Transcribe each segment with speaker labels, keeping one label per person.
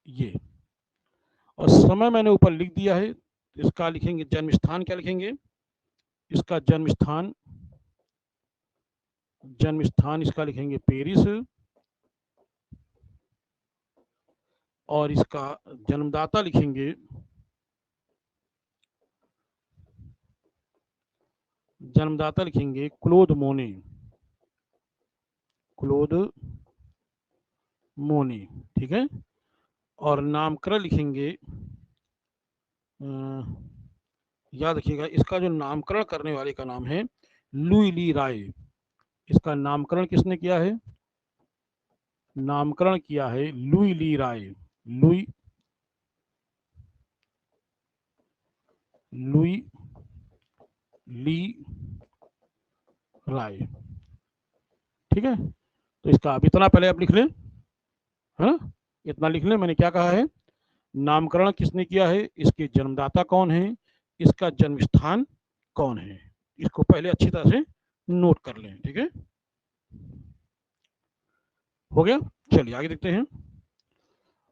Speaker 1: ये, और समय मैंने ऊपर लिख दिया है। इसका लिखेंगे जन्म स्थान, क्या लिखेंगे, इसका जन्म स्थान, जन्म स्थान इसका लिखेंगे पेरिस, और इसका जन्मदाता लिखेंगे, जन्मदाता लिखेंगे क्लोद मोने, क्लोद मोने, ठीक है। और नामकरण लिखेंगे, याद रखिएगा इसका जो नामकरण करने वाले का नाम है लुई ली राय। इसका नामकरण किसने किया है, नामकरण किया है लुई ली राय, लुई लुई ली राय, ठीक है। तो इसका अब इतना पहले आप लिख लें, है ना, इतना लिख लें। मैंने क्या कहा है, नामकरण किसने किया है, इसके जन्मदाता कौन है, इसका जन्म स्थान कौन है, इसको पहले अच्छी तरह से नोट कर लें, ठीक है। हो गया, चलिए आगे देखते हैं।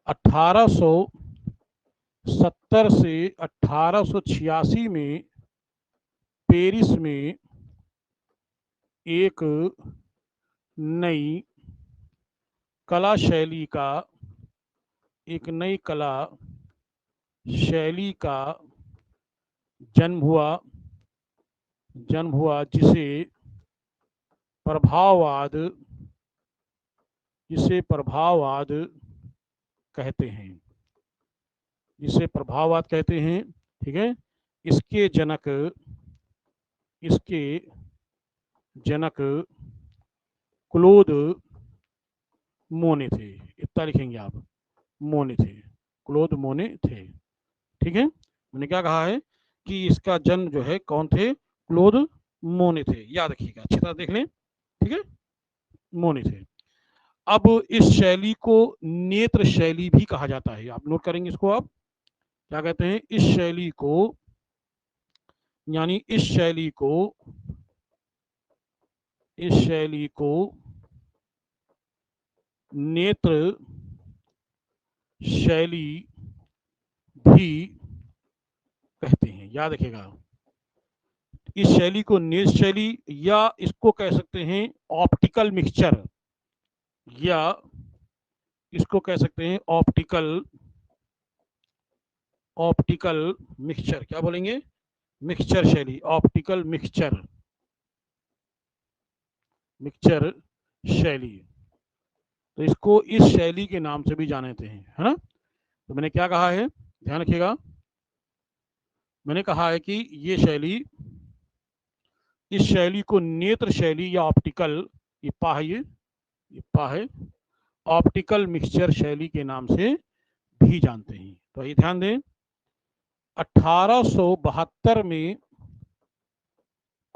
Speaker 1: 1870 से 1886 में पेरिस में एक नई कला शैली का, एक नई कला शैली का जन्म हुआ, जन्म हुआ जिसे प्रभाववाद, जिसे प्रभाववाद कहते हैं, जिसे प्रभाववाद कहते हैं, ठीक है। इसके जनक, इसके जनक क्लोद मोने थे, इतना लिखेंगे आप, मोने थे, क्लोद मोने थे, ठीक है। मैंने क्या कहा है कि इसका जन्म जो है कौन थे, क्लोद मोने थे, याद रखिएगा, अच्छी तरह देख लें, ठीक है, मोने थे। अब इस शैली को नेत्र शैली भी कहा जाता है, आप नोट करेंगे इसको, आप क्या कहते हैं, इस शैली को, यानी इस शैली को, इस शैली को नेत्र शैली भी कहते हैं, याद रखिएगा। इस शैली को नेत्र शैली, या इसको कह सकते हैं ऑप्टिकल मिक्सचर, या इसको कह सकते हैं ऑप्टिकल, ऑप्टिकल मिक्सचर, क्या बोलेंगे, मिक्सचर शैली, ऑप्टिकल मिक्सचर, मिक्सचर शैली। तो इसको इस शैली के नाम से भी जानते हैं, है ना। तो मैंने क्या कहा है, ध्यान रखिएगा, मैंने कहा है कि ये शैली, इस शैली को नेत्र शैली या ऑप्टिकल, ये पा है, ये पा है, ऑप्टिकल मिक्सचर शैली के नाम से भी जानते हैं। तो ये ध्यान दें, 1872 में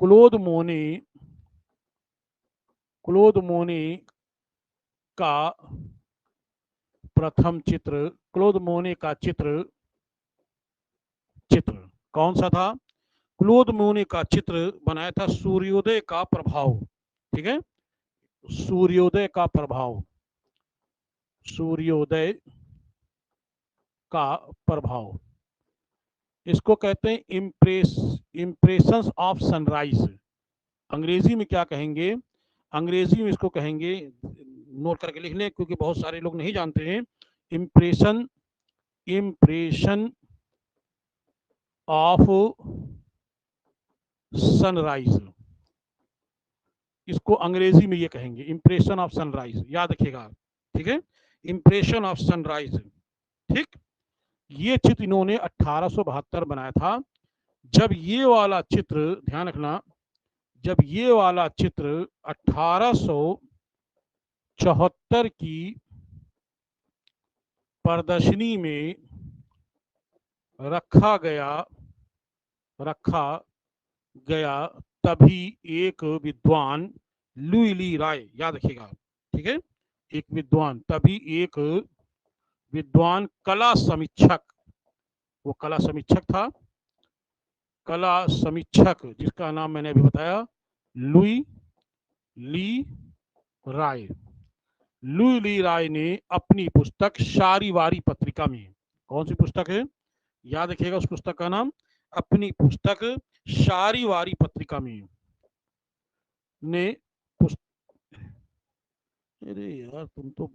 Speaker 1: क्लोद मोने, क्लोद मोने का प्रथम चित्र, क्लोद मोने का चित्र, चित्र कौन सा था, क्लोद मोने का चित्र बनाया था सूर्योदय का प्रभाव, ठीक है, सूर्योदय का प्रभाव, सूर्योदय का प्रभाव, इसको कहते हैं इम्प्रेशंस ऑफ सनराइज। अंग्रेजी में क्या कहेंगे, अंग्रेजी में इसको कहेंगे, नोट करके लिख लें क्योंकि बहुत सारे लोग नहीं जानते हैं, इम्प्रेशन, इम्प्रेशन ऑफ सनराइज, इसको अंग्रेजी में ये कहेंगे इम्प्रेशन ऑफ सनराइज, याद रखिएगा, ठीक है, इम्प्रेशन ऑफ सनराइज, ठीक। ये चित्र इन्होंने 1872 बनाया था। जब ये वाला चित्र, ध्यान रखना, जब ये वाला चित्र 1874 की प्रदर्शनी में रखा गया, रखा गया, तभी एक विद्वान लुई ली राय, याद रखिएगा, ठीक है, एक विद्वान, तभी एक विद्वान कला समीक्षक, वो कला समीक्षक था, कला समीक्षक जिसका नाम मैंने अभी बताया लुई ली राय, लुई ली राय ने अपनी पुस्तक शारीवारी पत्रिका में, कौन सी पुस्तक है, याद रखिएगा उस पुस्तक का नाम, अपनी पुस्तक शारीवारी पत्रिका में ने अरे यार तुम तो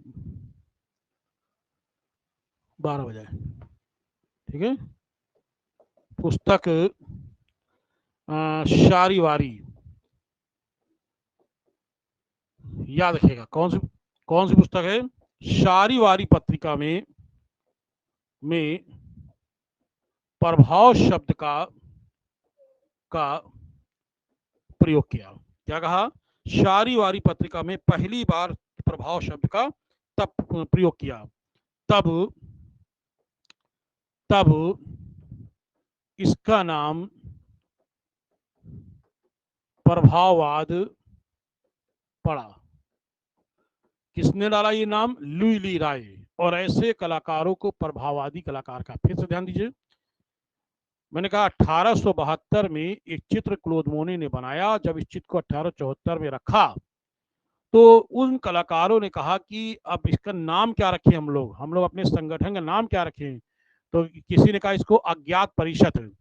Speaker 1: 12 बजे, ठीक है, पुस्तक शारीवारी, याद रखिएगा कौन सी पुस्तक है, शारीवारी पत्रिका में प्रभाव शब्द का प्रयोग किया। क्या कहा, शारीवारी पत्रिका में पहली बार प्रभाव शब्द का तब प्रयोग किया, तब इसका नाम प्रभाववाद पड़ा। किसने डाला ये नाम, लुई ली राय। और ऐसे कलाकारों को प्रभाववादी कलाकार का, फिर से ध्यान दीजिए, मैंने कहा 1872 में एक चित्र क्लोद मोने ने बनाया। जब इस चित्र को 1874 में रखा तो उन कलाकारों ने कहा कि अब इसका नाम क्या रखें, हम लोग अपने संगठन का नाम क्या रखें। तो किसी ने कहा इसको अज्ञात परिषद,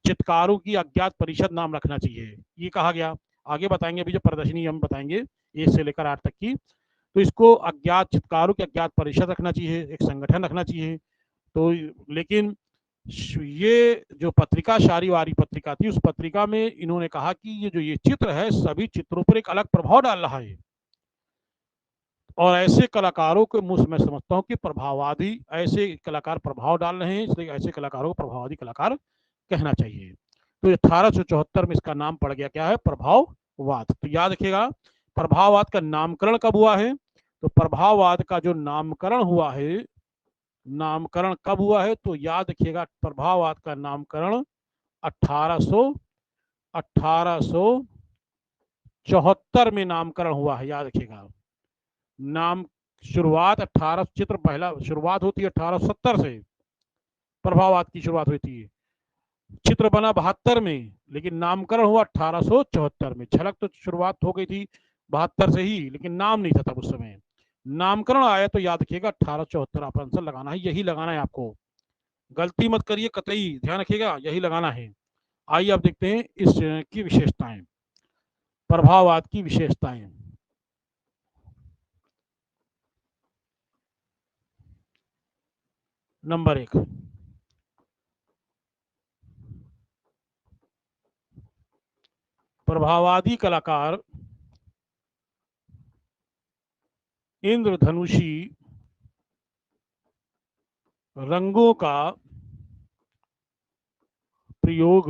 Speaker 1: चित्रकारों की अज्ञात परिषद नाम रखना चाहिए, ये कहा गया। आगे बताएंगे, अभी जो प्रदर्शनी हम बताएंगे 1 से लेकर 8 तक की, तो इसको अज्ञात चित्रकारों की अज्ञात परिषद रखना चाहिए, एक संगठन रखना चाहिए। तो लेकिन ये जो पत्रिका शारीवारी पत्रिका थी, उस पत्रिका में इन्होंने कहा कि ये चित्र है सभी चित्रों पर एक अलग प्रभाव डाल रहा है, और ऐसे कलाकारों को मैं समझता हूँ कि प्रभाववादी, ऐसे कलाकार प्रभाव डाल रहे हैं, इसलिए ऐसे कलाकारों को प्रभाववादी कलाकार कहना चाहिए। तो 1874 में इसका नाम पड़ गया, क्या है, प्रभाववाद। तो याद रखिएगा प्रभाववाद का नामकरण कब हुआ है, तो प्रभाववाद का जो नामकरण हुआ है, नामकरण कब हुआ है, तो याद रखिएगा प्रभाववाद का नामकरण 1874 में नामकरण हुआ है, याद रखिएगा। नाम शुरुआत 18 चित्र पहला शुरुआत होती है 1870 से, प्रभाववाद की शुरुआत हुई थी, चित्र बना 72 में, लेकिन नामकरण हुआ 1874 में। झलक तो शुरुआत हो गई थी 72 से ही, लेकिन नाम नहीं था तब उस समय, नामकरण आया तो याद रखिएगा 1874 आप आंसर लगाना है, यही लगाना है आपको, गलती मत करिए, कतई ध्यान रखिएगा, यही लगाना है। आइए अब देखते हैं इस की विशेषताएं, प्रभाववाद की विशेषताएं। नंबर 1, प्रभाववादी कलाकार इंद्रधनुषी रंगों का प्रयोग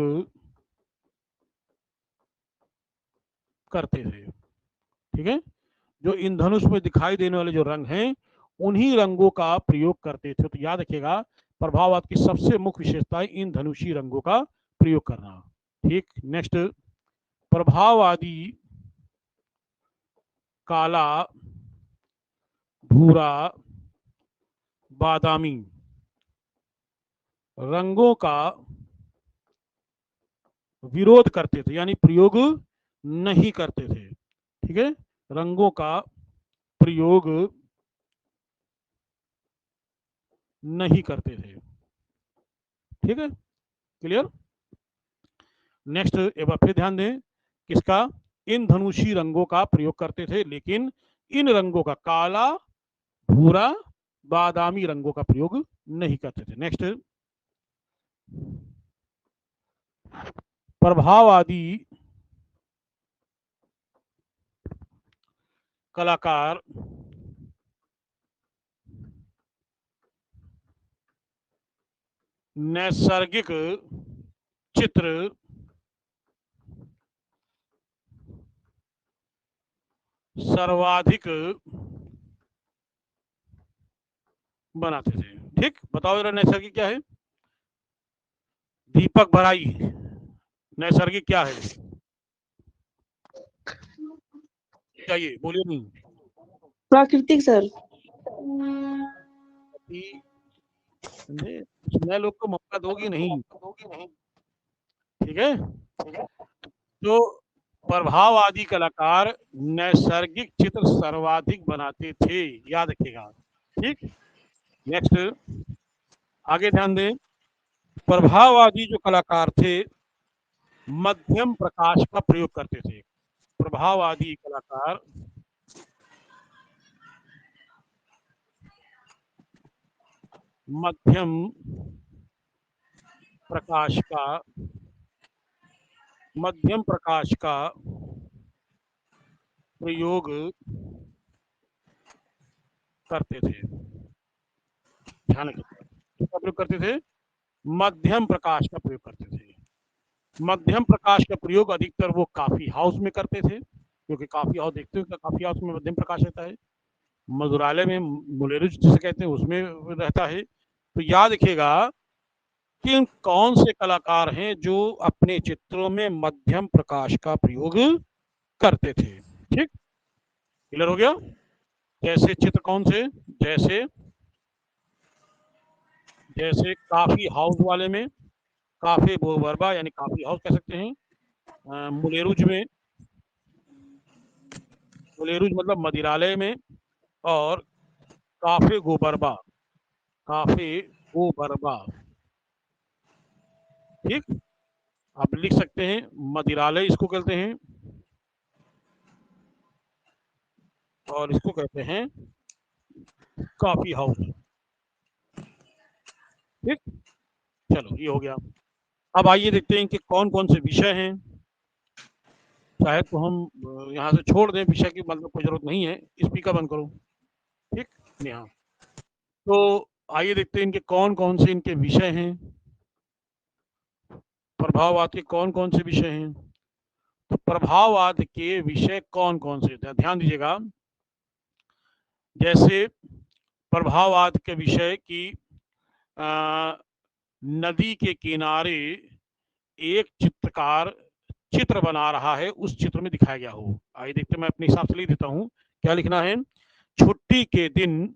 Speaker 1: करते थे, ठीक है, जो इंद्रधनुष में दिखाई देने वाले जो रंग हैं उन्हीं रंगों का प्रयोग करते थे। तो याद रखिएगा प्रभाववाद की सबसे मुख्य विशेषता है इंद्रधनुषी रंगों का प्रयोग करना। ठीक, नेक्स्ट, प्रभाववादी काला, भूरा, बादामी रंगों का विरोध करते थे, यानी प्रयोग नहीं करते थे, ठीक है, रंगों का प्रयोग नहीं करते थे, ठीक है, क्लियर। नेक्स्ट एक बार फिर ध्यान दें, किसका, इन धनुषी रंगों का प्रयोग करते थे, लेकिन इन रंगों का, काला, भूरा, बादामी रंगों का प्रयोग नहीं करते थे। नेक्स्ट, प्रभाववादी कलाकार नैसर्गिक चित्र सर्वाधिक बनाते थे। ठीक, बताओ जरा नैसर्गिक क्या है, दीपक भराई, नैसर्गिक क्या है, चाहिए बोलिए नहीं,
Speaker 2: प्राकृतिक सर।
Speaker 1: नए लोग को मौका दोगी नहीं, ठीक है। तो प्रभाववादी कलाकार नैसर्गिक चित्र सर्वाधिक बनाते थे, याद रखिएगा। ठीक, नेक्स्ट आगे ध्यान दें। प्रभाववादी जो कलाकार थे मध्यम प्रकाश का प्रयोग करते थे। प्रभाववादी कलाकार मध्यम प्रकाश का प्रयोग करते थे। ध्यान रखिए, किसका प्रयोग करते थे? मध्यम प्रकाश का प्रयोग करते थे। मध्यम प्रकाश का प्रयोग अधिकतर वो कॉफी हाउस में करते थे, क्योंकि कॉफी हाउस देखते हो, कॉफी हाउस में मध्यम प्रकाश रहता है। मधुरालय में मुलेरु जिसे कहते हैं उसमें रहता है। तो याद रखिएगा कि कौन से कलाकार हैं जो अपने चित्रों में मध्यम प्रकाश का प्रयोग करते थे। ठीक, क्लियर हो गया? जैसे चित्र कौन से? जैसे कॉफी हाउस वाले में काफे बोबरबा यानी कॉफी हाउस कह सकते हैं। मुलेरुज मतलब मदिरालय में, और काफे गोबरबा ठीक, आप लिख सकते हैं मदिरालय इसको कहते हैं और इसको कहते हैं कॉफी हाउस। ठीक, चलो ये हो गया। अब आइए देखते हैं कि कौन कौन से विषय हैं। चाहे तो हम यहाँ से छोड़ दें, विषय की मतलब कोई जरूरत नहीं है। स्पीकर बंद करो। ठीक, यहाँ तो आइए देखते हैं इनके कौन कौन से इनके विषय हैं। प्रभाववाद के कौन कौन से विषय हैं? तो प्रभाववाद के विषय कौन कौन से? ध्यान दीजिएगा। जैसे प्रभाववाद के विषय की नदी के किनारे एक चित्रकार चित्र बना रहा है, उस चित्र में दिखाया गया हो। आइए देखते हैं, मैं अपने हिसाब से लिख देता हूं। क्या लिखना है? छुट्टी के दिन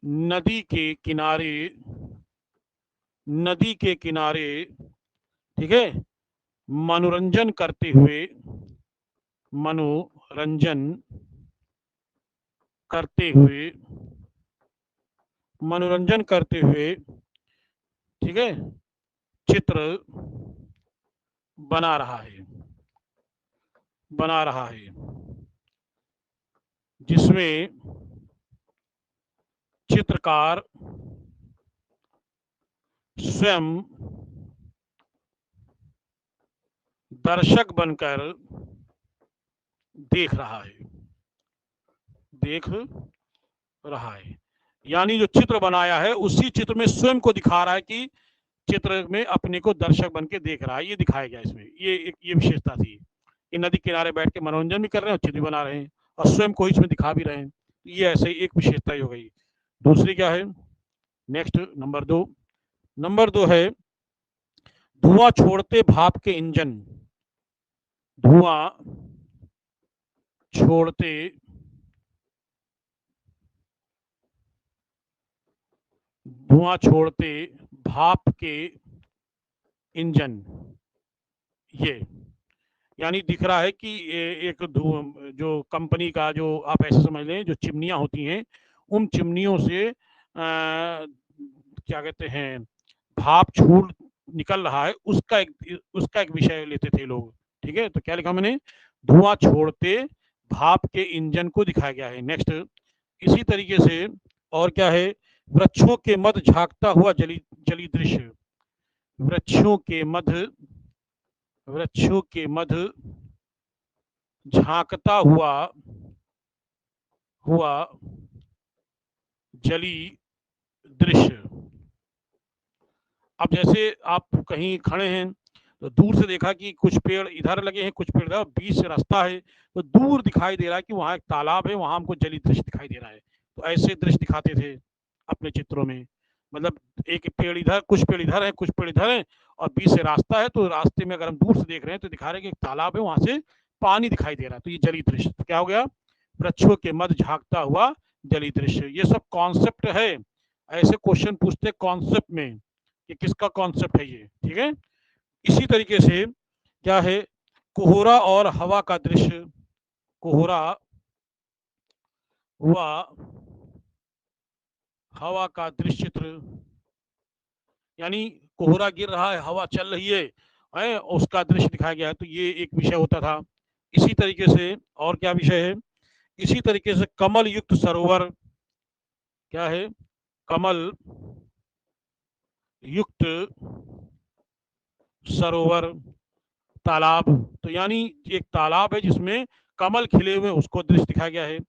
Speaker 1: नदी के किनारे ठीक है, मनोरंजन करते हुए ठीक है चित्र बना रहा है जिसमें चित्रकार स्वयं दर्शक बनकर देख रहा है। यानी जो चित्र बनाया है उसी चित्र में स्वयं को दिखा रहा है कि चित्र में अपने को दर्शक बन के देख रहा है। ये दिखाया गया इसमें। ये विशेषता थी कि नदी किनारे बैठ के मनोरंजन भी कर रहे हैं और चित्र भी बना रहे हैं और स्वयं को इसमें दिखा भी रहे हैं। ये ऐसे एक विशेषता ही हो गई। दूसरी क्या है? नेक्स्ट नंबर 2 है धुआं छोड़ते भाप के इंजन। धुआं छोड़ते भाप के इंजन। ये यानी दिख रहा है कि एक जो कंपनी का, जो आप ऐसे समझ लें, जो चिमनियां होती हैं, उन चिमनियों से क्या कहते हैं, भाप छूट निकल रहा है, उसका एक विषय लेते थे लोग। ठीक है, तो क्या लिखा मैंने? धुआं छोड़ते भाप के इंजन को दिखाया गया है। नेक्स्ट, इसी तरीके से और क्या है? वृक्षों के मध्य झांकता हुआ जली दृश्य। वृक्षों के मध्य झांकता हुआ जली दृश्य। अब जैसे आप कहीं खड़े हैं तो दूर से देखा कि कुछ पेड़ इधर लगे हैं, कुछ पेड़ इधर, बीच से रास्ता है, तो दूर दिखाई दे रहा है कि वहां एक तालाब है, वहां हमको जली दृश्य दिखाई दे रहा है। तो ऐसे दृश्य दिखाते थे अपने चित्रों में। मतलब एक पेड़ इधर, कुछ पेड़ इधर है, कुछ पेड़ इधर है, और बीच से रास्ता है, तो रास्ते में अगर हम दूर से देख रहे हैं तो दिखा रहे हैं कि एक तालाब है, वहां से पानी दिखाई दे रहा है। तो ये जली दृश्य। तो क्या हो गया? वृक्षों के मध्य झांकता हुआ जली दृश्य। ये सब कॉन्सेप्ट है ऐसे क्वेश्चन पूछते कॉन्सेप्ट में कि किसका कॉन्सेप्ट है ये, ठीक है। इसी तरीके से क्या है, कोहरा और हवा का दृश्य, कोहरा व हवा का दृश्य चित्र, यानी कोहरा गिर रहा है, हवा चल रही है, उसका दृश्य दिखाया गया है, तो ये एक विषय होता था। इसी तरीके से और क्या विषय है, इसी तरीके से कमल युक्त सरोवर, क्या है, कमल युक्त सरोवर, तालाब, तो यानी एक तालाब है जिसमें कमल खिले हुए, उसको दृश्य दिखाया गया है।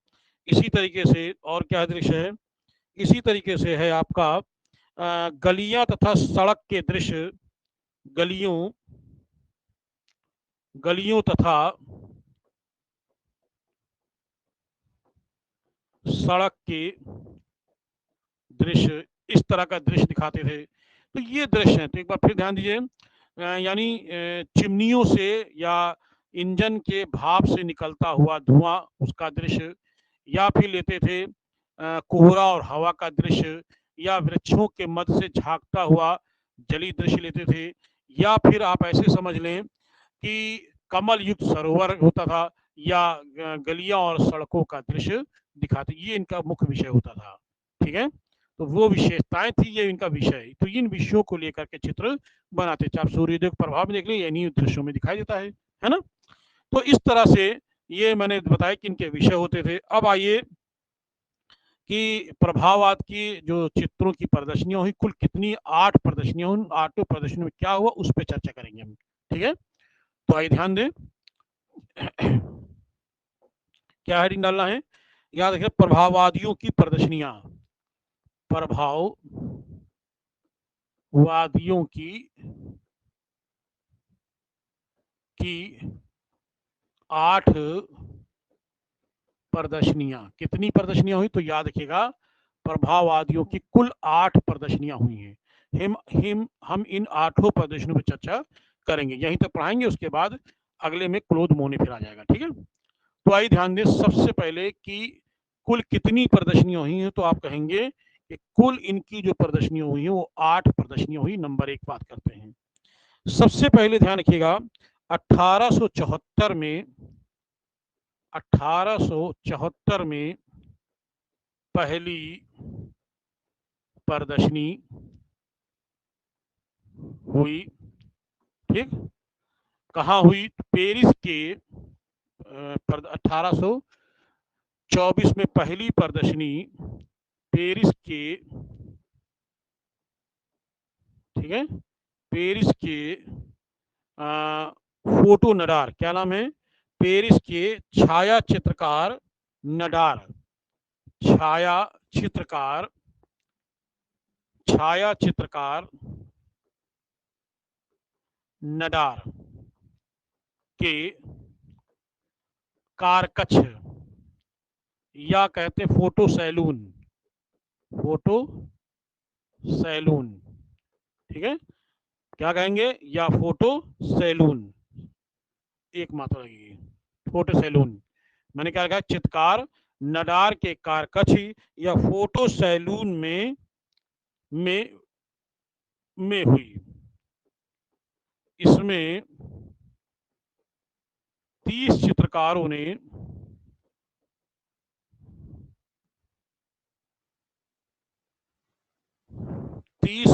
Speaker 1: इसी तरीके से और क्या दृश्य है, इसी तरीके से है आपका गलियां तथा सड़क के दृश्य, गलियों गलियों तथा सड़क के दृश्य, इस तरह का दृश्य दिखाते थे। तो ये दृश्य है, तो एक बार फिर ध्यान दीजिए, यानी चिमनियों से या इंजन के भाप से निकलता हुआ धुआं, उसका दृश्य, या फिर लेते थे कोहरा और हवा का दृश्य, या वृक्षों के मध्य से झांकता हुआ जली दृश्य लेते थे, या फिर आप ऐसे समझ लें कि कमल युक्त सरोवर होता था, या गलियां और सड़कों का दृश्य दिखाते, ये इनका मुख्य विषय होता था, ठीक है। तो वो विशेषताएं थी, ये इनका विषय, तो इन विषयों को लेकर के चित्र बनाते थे। आप सूर्योदय का प्रभाव देख लीजिए, इन्हीं दृश्यों में दिखाई देता है ना। तो इस तरह से ये मैंने बताया कि इनके विषय होते थे। अब आइए कि प्रभाववाद की जो चित्रों की प्रदर्शनियां हुई, कुल कितनी, 8 प्रदर्शनियां, उन 8 प्रदर्शनियों में क्या हुआ उस पर चर्चा करेंगे हम, ठीक है। तो आइए ध्यान दें, क्या हेडिंग डालना है, याद रखिए, प्रभाववादियों की प्रदर्शनियां, प्रभाववादियों की 8 प्रदर्शनियां, कितनी प्रदर्शनियां हुई, तो याद रखिएगा प्रभाववादियों की कुल 8 प्रदर्शनियां हुई हैं। हम इन 8 प्रदर्शनियों पर चर्चा करेंगे, यहीं तक पढ़ाएंगे, उसके बाद अगले में क्लोज मोने फिर आ जाएगा, ठीक है। तो आइए ध्यान दें, सबसे पहले कि कुल कितनी प्रदर्शनियां हुई हैं, तो आप कहेंगे कि कुल इनकी जो प्रदर्शनियां हुई हैं वो 8 प्रदर्शनियां हुई। नंबर 1 बात करते हैं, सबसे पहले ध्यान रखिएगा 1874 में, 1874 में पहली प्रदर्शनी हुई, ठीक। कहाँ हुई, पेरिस के 1824 में पहली प्रदर्शनी पेरिस के, ठीक है, पेरिस के फोटो नडार, क्या नाम है, पेरिस के छाया चित्रकार नडार, छाया चित्रकार, छाया चित्रकार नडार के कारकक्ष, या कहते हैं फोटो सैलून, फोटो सैलून, ठीक है, क्या कहेंगे, या फोटो सैलून, एक मात्रा लगेगी, फोटो सैलून, मैंने क्या कहा, चित्रकार नडार के कारकक्ष या फोटो सैलून में हुई। इसमें 30 चित्रकारों ने 30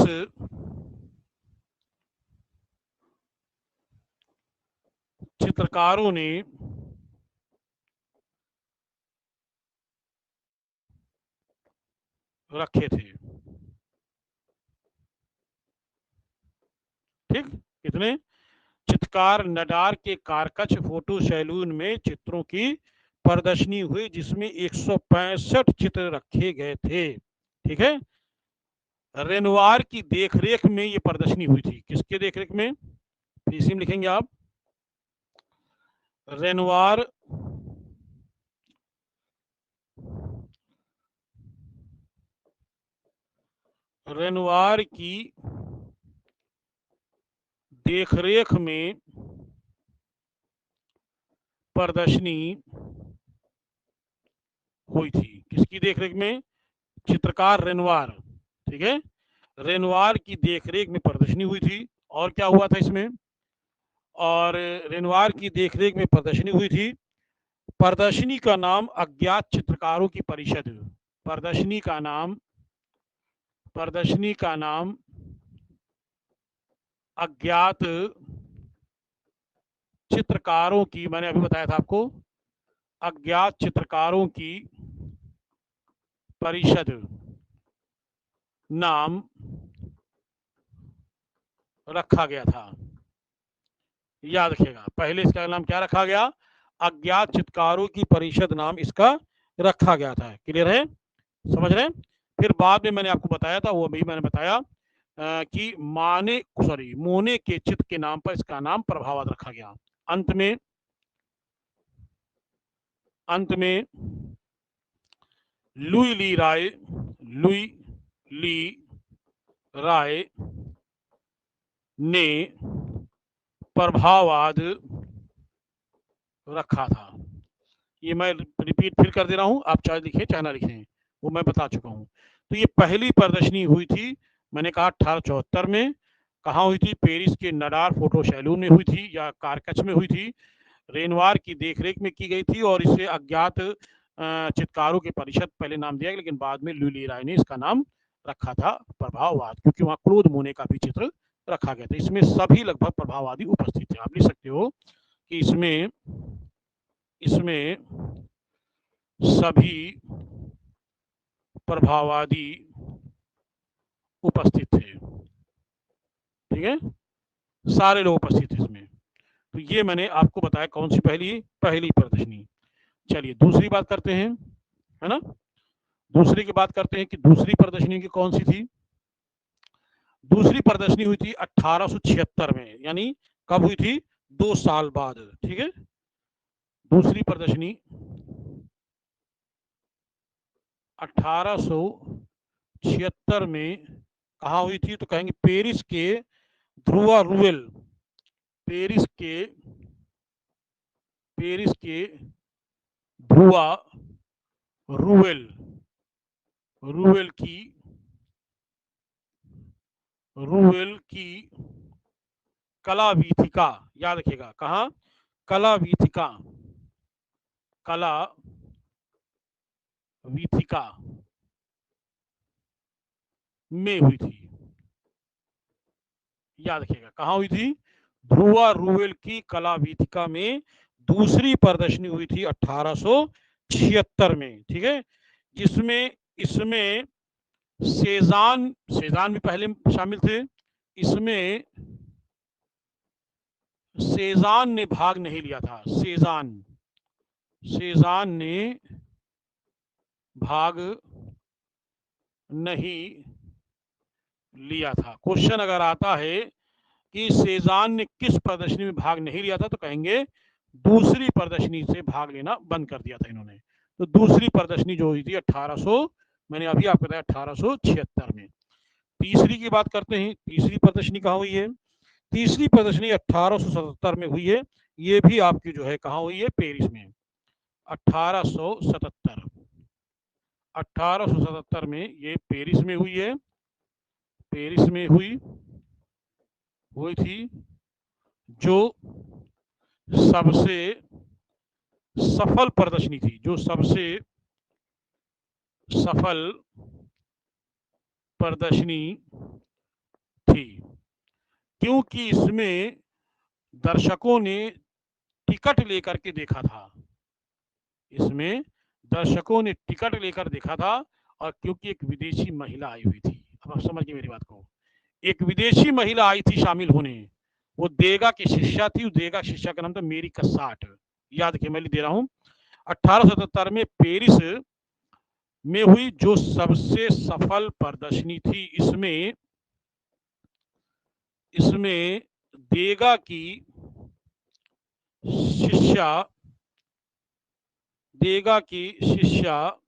Speaker 1: चित्रकारों ने रखे थे, ठीक। कितने चित्रकार नडार के कारकक्ष फोटो सैलून में चित्रों की प्रदर्शनी हुई, जिसमें 165 चित्र रखे गए थे, ठीक है। रेनवार की देखरेख में ये प्रदर्शनी हुई थी, किसके देखरेख में, इसी में लिखेंगे आप, रेनवार रेनवार की देखरेख में प्रदर्शनी हुई थी, किसकी देखरेख में, चित्रकार रेनवार, ठीक है। रेनवार की देखरेख में प्रदर्शनी हुई थी। और क्या हुआ था इसमें? और रेनवार की देखरेख में प्रदर्शनी हुई थी। प्रदर्शनी का नाम अज्ञात चित्रकारों की परिषद। प्रदर्शनी का नाम अज्ञात चित्रकारों की, मैंने अभी बताया था आपको, अज्ञात चित्रकारों की परिषद नाम रखा गया था। याद रखिएगा, पहले इसका नाम क्या रखा गया? अज्ञात चित्रकारों की परिषद नाम इसका रखा गया था। क्लियर है? समझ रहे हैं? फिर बाद में मैंने आपको बताया था, वो भी मैंने बताया कि मोने के चित्र के नाम पर इसका नाम प्रभाववाद रखा गया। अंत में लुई ली राय ने प्रभाववाद रखा था। ये मैं रिपीट फिर कर दे रहा हूं, आप चाहे लिखें चाहे ना लिखें, वो मैं बता चुका हूं। तो ये पहली प्रदर्शनी हुई थी, मैंने कहा 1874 में। कहाँ हुई थी? पेरिस के नडार फोटो सैलून में हुई थी, या कारकच में हुई थी। रेनवार की देखरेख में की गई थी, और इसे अज्ञात चित्रकारों की परिषद पहले नाम दिया, लेकिन बाद में लुई ली राय ने इसका नाम रखा था प्रभाववाद, क्योंकि वहां क्लोद मोने का भी चित्र रखा गया था। इसमें सभी लगभग प्रभाववादी उपस्थित थे। आप लिख सकते हो कि इसमें सभी प्रभाववादी उपस्थित थे। ठीक है, सारे लोग उपस्थित थे इसमें। तो ये मैंने आपको बताया कौन सी पहली प्रदर्शनी। चलिए दूसरी बात करते हैं, है ना। दूसरी की बात करते हैं कि दूसरी प्रदर्शनी की कौन सी थी। दूसरी प्रदर्शनी हुई थी 1876 में, यानी कब हुई थी? 2 साल बाद। ठीक है, दूसरी प्रदर्शनी 1876 में कहा हुई थी? तो कहेंगे पेरिस के ध्रुवा रूवेल, पेरिस के ध्रुवा रूवेल की कला वीथिका। याद रखिएगा, कहा? कला वीथिका में हुई थी। याद रखिएगा, कहाँ हुई थी? ध्रुवा रूवेल की कला वीथिका में दूसरी प्रदर्शनी हुई थी 1876 में। ठीक है, जिसमें इसमें सेजान भी पहले शामिल थे। इसमें सेजान ने भाग नहीं लिया था। सेजान ने भाग नहीं लिया था। क्वेश्चन अगर आता है कि सेजान ने किस प्रदर्शनी में भाग नहीं लिया था, तो कहेंगे दूसरी प्रदर्शनी से भाग लेना बंद कर दिया था इन्होंने। तो दूसरी प्रदर्शनी जो हुई थी 1800, मैंने अभी आपको बताया 1876 में। तीसरी की बात करते हैं, तीसरी प्रदर्शनी कहाँ हुई है? तीसरी प्रदर्शनी 1877 में हुई है। ये भी आपकी जो है कहाँ हुई है? पेरिस में। 1877 में ये पेरिस में हुई है। पेरिस में हुई थी, जो सबसे सफल प्रदर्शनी थी, जो सबसे सफल प्रदर्शनी थी, क्योंकि इसमें दर्शकों ने टिकट लेकर के देखा था। इसमें दर्शकों ने टिकट लेकर देखा था, और क्योंकि एक विदेशी महिला आई हुई थी। अब आप समझिए मेरी बात को, एक विदेशी महिला आई थी शामिल होने। वो देगा की शिष्या थी। देगा शिष्या का नाम था मेरी कसाट। याद रखिए, मैं दे रहा हूं 1877 में पेरिस में हुई जो सबसे सफल प्रदर्शनी थी। इसमें देगा की शिष्या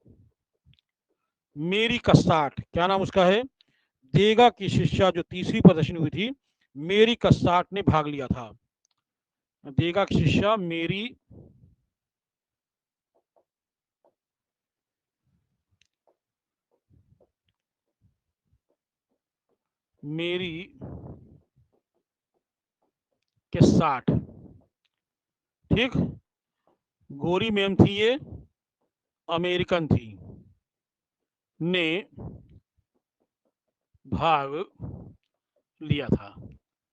Speaker 1: मेरी कसाट, क्या नाम उसका है? देगा की शिष्या जो तीसरी प्रदर्शनी हुई थी, मेरी कसाट ने भाग लिया था। देगा की शिष्या मेरी के 60, ठीक। गोरी मैम थी, ये अमेरिकन थी, ने भाग लिया था,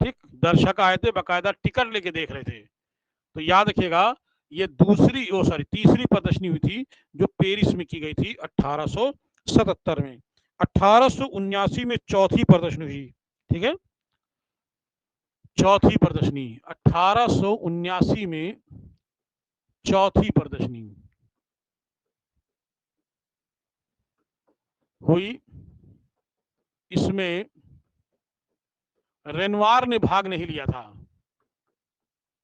Speaker 1: ठीक। दर्शक आए थे, बकायदा टिकट लेके देख रहे थे। तो याद रखिएगा, ये तीसरी प्रदर्शनी हुई थी जो पेरिस में की गई थी 1877 में। 1879 में चौथी प्रदर्शनी हुई, ठीक है। चौथी प्रदर्शनी 1879 में चौथी प्रदर्शनी हुई। इसमें रेनवार ने भाग नहीं लिया था।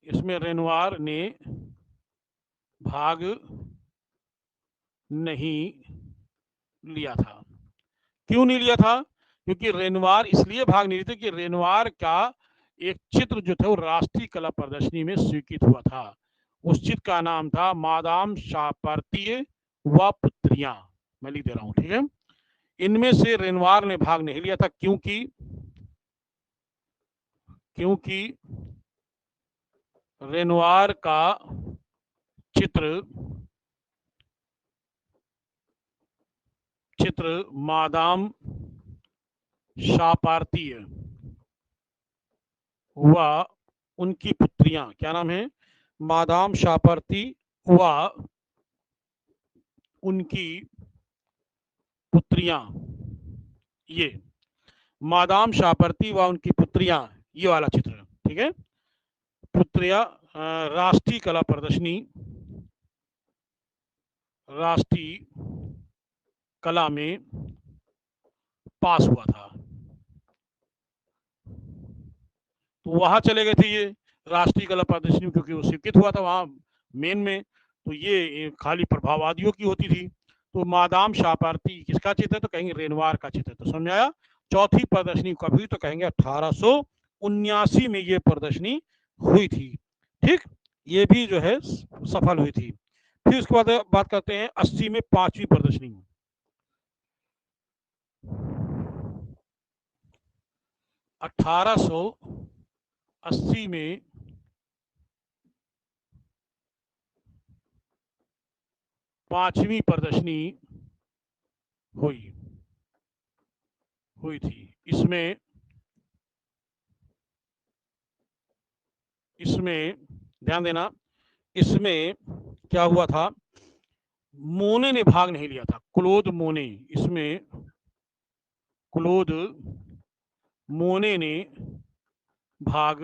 Speaker 1: इसमें रेनवार ने भाग नहीं लिया था। क्यों नहीं लिया था? क्योंकि रेनवार इसलिए भाग नहीं लिया था कि रेनवार का एक चित्र जो था वो राष्ट्रीय कला प्रदर्शनी में स्वीकृत हुआ था। उस चित्र का नाम था मादाम शापर्तीय व पुत्रियां। मैं लिख दे रहा हूं, ठीक है। इनमें से रेनवार ने भाग नहीं लिया था क्योंकि रेनवार का चित्र मादाम शापार्तीय व उनकी पुत्रियां, क्या नाम है, मादाम शापर्ती व उनकी पुत्रियां, ये मादाम शापर्ती व उनकी पुत्रियां, ये वाला चित्र, ठीक है। पुत्रियां राष्ट्रीय कला प्रदर्शनी, राष्ट्रीय कला में पास हुआ था। तो वहां चले गए थे ये राष्ट्रीय कला प्रदर्शनी, क्योंकि वो स्वीकृत हुआ था वहां मेन में। तो ये खाली प्रभाववादियों की होती थी। तो मादाम शापार्थी किसका चित्र है? तो कहेंगे रेनवार का चित्र। तो समझ आया। चौथी प्रदर्शनी कभी तो कहेंगे 1879 में ये प्रदर्शनी हुई थी, ठीक। ये भी जो है सफल हुई थी। फिर उसके बाद बात करते हैं 80 में पांचवी प्रदर्शनी। 1880 में पांचवी प्रदर्शनी हुई थी। इसमें ध्यान देना, इसमें क्या हुआ था, मोने ने भाग नहीं लिया था, क्लोद मोने। इसमें क्लोद मोने ने भाग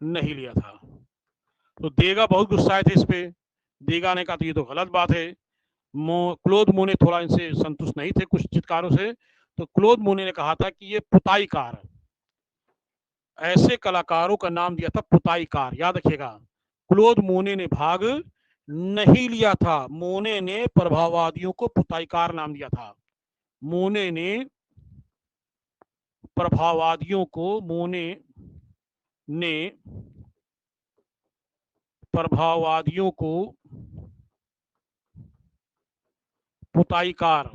Speaker 1: नहीं लिया था। तो देगा बहुत गुस्साए थे इस पे। देगा ने कहा तो ये तो गलत बात है। क्लोद मोने थोड़ा इनसे संतुष्ट नहीं थे कुछ चित्रकारों से। तो क्लोद मोने ने कहा था कि ये पुताईकार, ऐसे कलाकारों का नाम दिया था पुताईकार, याद रखिएगा। क्लोद मोने ने भाग नहीं लिया था। मोने ने प्रभाववादियों को पुताईकार नाम दिया था। मोने ने प्रभाववादियों को मोने ने प्रभाववादियों को पुताईकार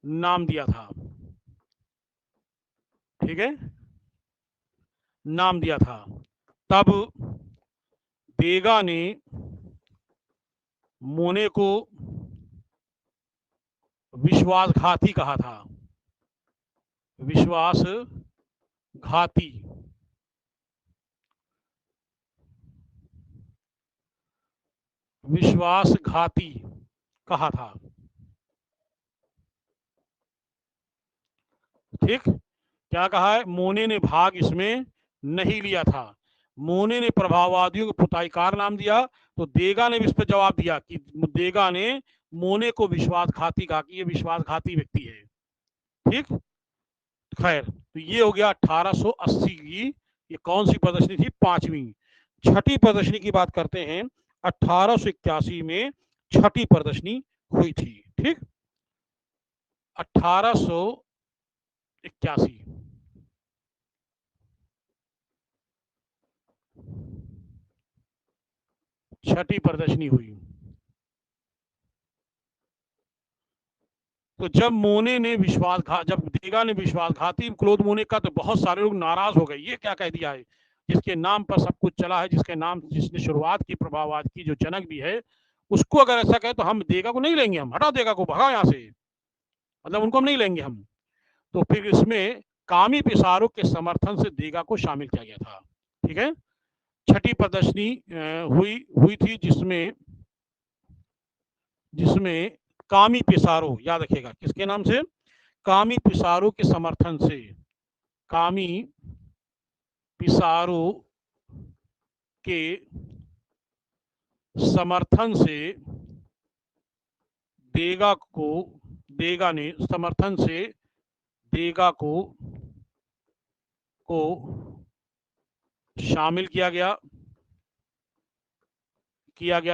Speaker 1: नाम दिया था, ठीक है, नाम दिया था। तब देगा ने मोने को विश्वासघाती कहा था। विश्वासघाती, विश्वासघाती कहा था, ठीक। क्या कहा है? मोने ने भाग इसमें नहीं लिया था। मोने ने प्रभाववादियों को पुताईकार नाम दिया। तो देगा ने भी इस पर जवाब दिया कि देगा ने मोने को विश्वासघाती कहा कि ये विश्वासघाती व्यक्ति है, ठीक। खैर, तो ये हो गया 1880 की। ये कौन सी प्रदर्शनी थी? पांचवी। छठी प्रदर्शनी की बात करते हैं। 1881 में छठी प्रदर्शनी हुई थी, ठीक। 1881 छठी प्रदर्शनी हुई। तो जब देगा ने विश्वासघाती क्रोध मोने का, तो बहुत सारे लोग नाराज हो गए, ये क्या कह दिया है, जिसके नाम पर सब कुछ चला है, जिसने शुरुआत की प्रभाववाद की, जो जनक भी है, उसको अगर ऐसा कहे तो हम देगा को नहीं लेंगे, हम हटा देगा को, भगा यहाँ से, मतलब उनको हम नहीं लेंगे हम। तो फिर इसमें कामी पिसारों के समर्थन से देगा को शामिल किया गया था। ठीक है, छठी प्रदर्शनी हुई थी, जिसमें कामी पिसारो, याद रखिएगा किसके नाम से, कामी पिसारो के समर्थन से, कामी पिसारो के समर्थन से देगा ने समर्थन से देगा को शामिल किया गया,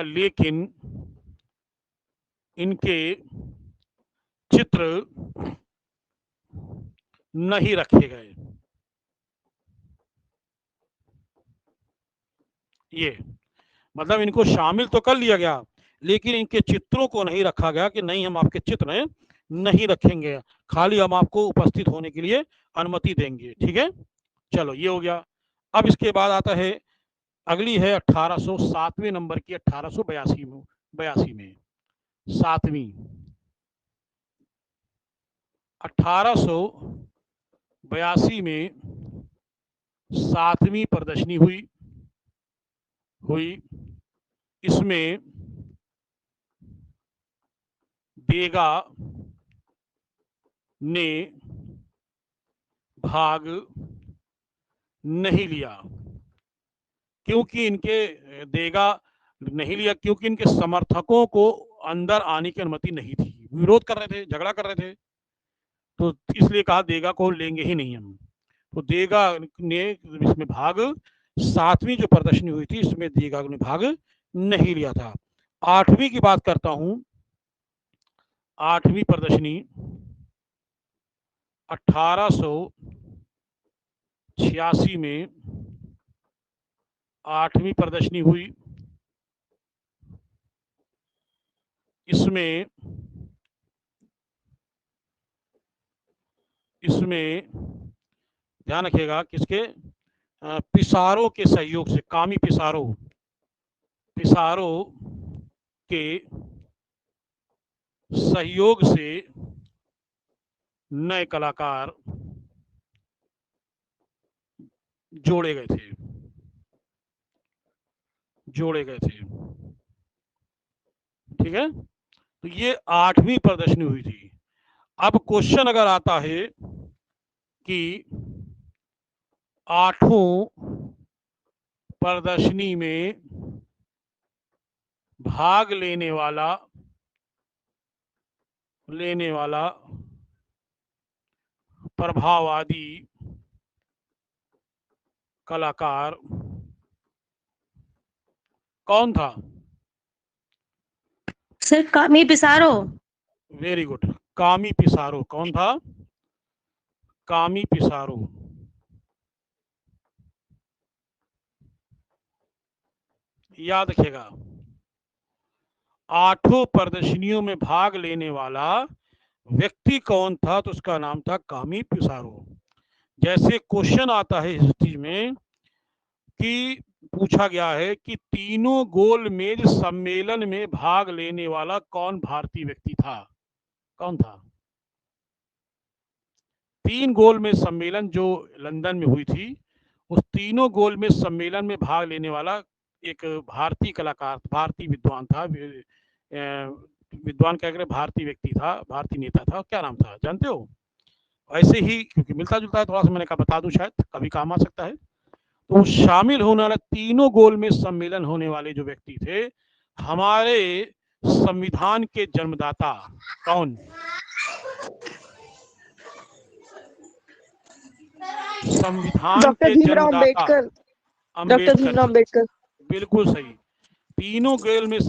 Speaker 1: लेकिन इनके चित्र नहीं रखे गए। ये मतलब इनको शामिल तो कर लिया गया, लेकिन इनके चित्रों को नहीं रखा गया कि नहीं हम आपके चित्र नहीं रखेंगे, खाली हम आपको उपस्थित होने के लिए अनुमति देंगे। ठीक है, चलो ये हो गया। अब इसके बाद आता है, अगली है 1807वें नंबर की, 1882 में 7वीं 1882 में 7वीं प्रदर्शनी हुई। इसमें देगा ने भाग नहीं लिया, क्योंकि इनके समर्थकों को अंदर आने की अनुमति नहीं थी, विरोध कर रहे थे, झगड़ा कर रहे थे, तो इसलिए कहा देगा को लेंगे ही नहीं हम। तो देगा ने इसमें भाग, 7वीं जो प्रदर्शनी हुई थी इसमें देगा ने भाग नहीं लिया था। 8वीं की बात करता हूं, 8वीं प्रदर्शनी 1886 में 8वीं प्रदर्शनी हुई। इसमें ध्यान रखिएगा किसके, पिसारों के सहयोग से, कामी पिसारों के सहयोग से नए कलाकार जोड़े गए थे। ठीक है, तो ये 8वीं प्रदर्शनी हुई थी। अब क्वेश्चन अगर आता है कि 8वीं प्रदर्शनी में भाग लेने वाला प्रभाववादी कलाकार कौन था?
Speaker 2: सर कामी पिसारो।
Speaker 1: वेरी गुड, कामी पिसारो। कौन था? कामी पिसारो। याद रखिएगा, 8 प्रदर्शनियों में भाग लेने वाला व्यक्ति कौन था? तो उसका नाम था कामी पिसारो। जैसे क्वेश्चन आता है हिस्ट्री में कि पूछा गया है कि तीनों गोलमेज सम्मेलन में भाग लेने वाला कौन भारतीय व्यक्ति था? कौन था? 3 गोलमेज सम्मेलन जो लंदन में हुई थी, उस तीनों गोलमेज सम्मेलन में भाग लेने वाला एक भारतीय कलाकार, भारतीय विद्वान था, विद्वान क्या करें, भारतीय व्यक्ति था, भारतीय नेता था। क्या नाम था जानते हो? ऐसे ही क्योंकि मिलता जुलता है थोड़ा सा, मैंने कहा बता दूं, शायद कभी काम आ सकता है। तो शामिल होने वाला तीनों गोलमेज सम्मेलन होने वाले जो व्यक्ति थे, हमारे संविधान के जन्मदाता कौन? संविधान के जन्मदाता
Speaker 2: डॉक्टर भीमराव अम्बेडकर।
Speaker 1: बिल्कुल सही। तीनों गोलमेज